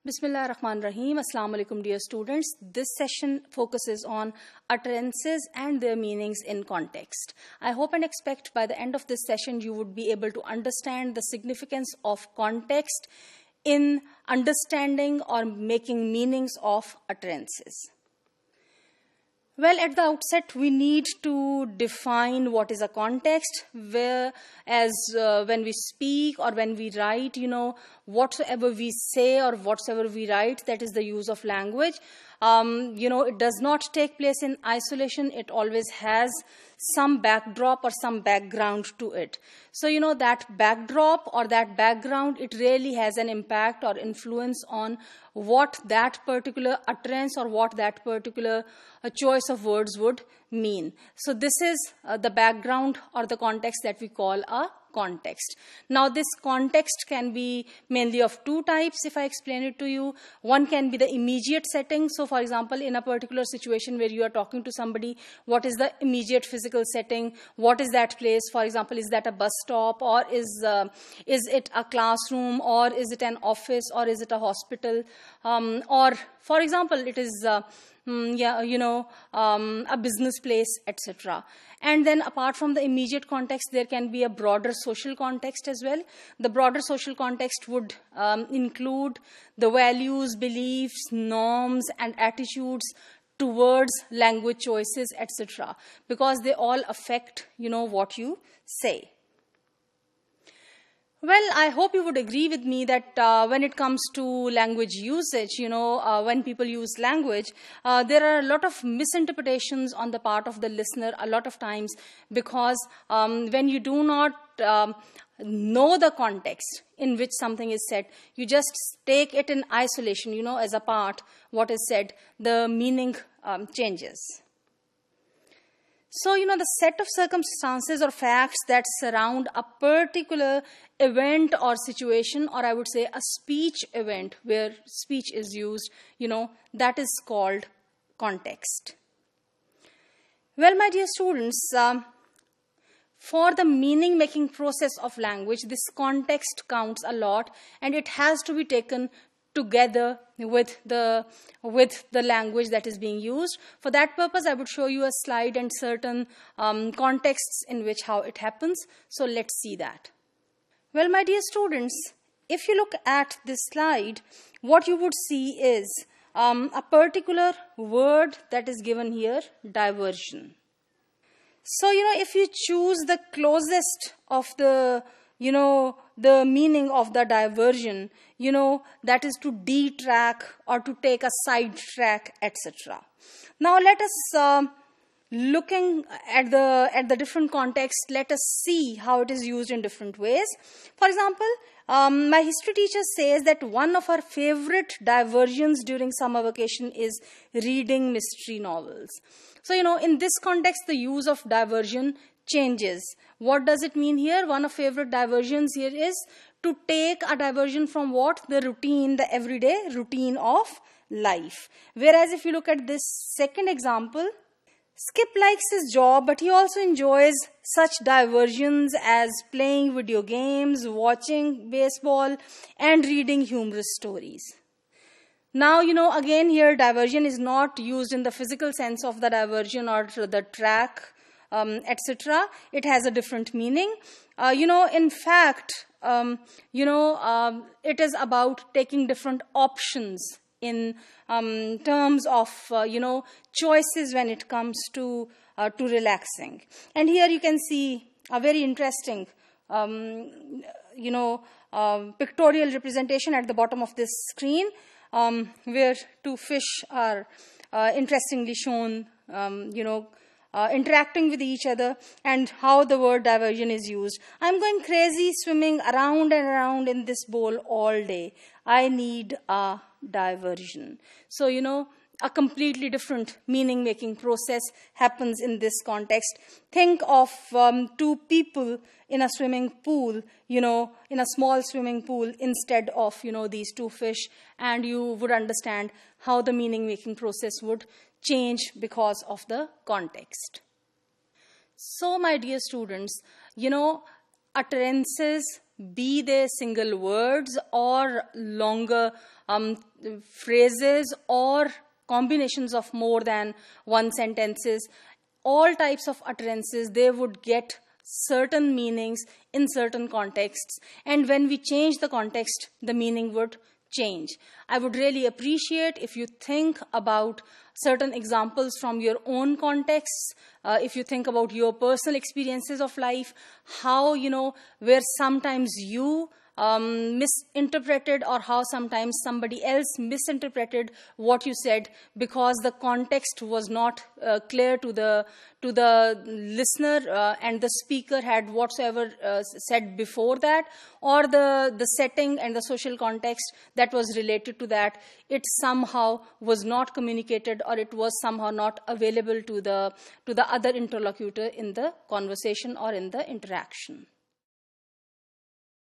Bismillah ar-Rahman Rahim. Assalamu alaikum, dear students. This session focuses on utterances and their meanings in context. I hope and expect by the end of this session you would be able to understand the significance of context in understanding or making meanings of utterances. Well, at the outset, we need to define what is a context, whereas when we speak or when we write, whatsoever we say or whatsoever we write, that is the use of language. It does not take place in isolation. It always has some backdrop or some background to it. So, that backdrop or that background, it really has an impact or influence on what that particular utterance or what that particular choice of words would mean. So this is the background or the context that we call a context. Now this context can be mainly of two types if I explain it to you. One can be the immediate setting. So for example, in a particular situation where you are talking to somebody, what is the immediate physical setting? What is that place? For example, is that a bus stop, or is it a classroom, or is it an office, or is it a hospital? Or for example, it is a business place, etc. And then apart from the immediate context, there can be a broader social context as well. The broader social context would include the values, beliefs, norms, and attitudes towards language choices, etc. Because they all affect, what you say. Well, I hope you would agree with me that when it comes to language usage, when people use language, there are a lot of misinterpretations on the part of the listener a lot of times, because when you do not know the context in which something is said, you just take it in isolation, as a part, what is said, the meaning changes. So, the set of circumstances or facts that surround a particular event or situation, or I would say a speech event where speech is used, that is called context. Well, my dear students, for the meaning-making process of language, this context counts a lot, and it has to be taken together with the language that is being used. For that purpose, I would show you a slide and certain contexts in which how it happens. So let's see that. Well, my dear students, if you look at this slide, what you would see is a particular word that is given here, diversion. So, if you choose the closest of the meaning of the diversion, that is to detrack or to take a side track, etc. Now let us, looking at the different contexts, let us see how it is used in different ways. For example, my history teacher says that one of her favorite diversions during summer vacation is reading mystery novels. So, in this context, the use of diversion changes. What does it mean here? One of favorite diversions here is to take a diversion from what? The routine, the everyday routine of life. Whereas if you look at this second example, Skip likes his job, but he also enjoys such diversions as playing video games, watching baseball, and reading humorous stories. Now, again here, diversion is not used in the physical sense of the diversion or the track, etc. It has a different meaning. In fact, it is about taking different options in terms of, choices when it comes to relaxing. And here you can see a very interesting, pictorial representation at the bottom of this screen, where two fish are interestingly shown, interacting with each other, and how the word diversion is used. I'm going crazy swimming around and around in this bowl all day. I need a diversion. So, a completely different meaning-making process happens in this context. Think of two people in a swimming pool, in a small swimming pool instead of, these two fish, and you would understand how the meaning-making process would change because of the context. So, my dear students, utterances, be they single words or longer phrases or combinations of more than one sentences, all types of utterances, they would get certain meanings in certain contexts. And when we change the context, the meaning would change. I would really appreciate if you think about certain examples from your own contexts, if you think about your personal experiences of life, how, where sometimes you misinterpreted, or how sometimes somebody else misinterpreted what you said because the context was not clear to the listener, and the speaker had whatsoever said before that, or the setting and the social context that was related to that, it somehow was not communicated, or it was somehow not available to the other interlocutor in the conversation or in the interaction.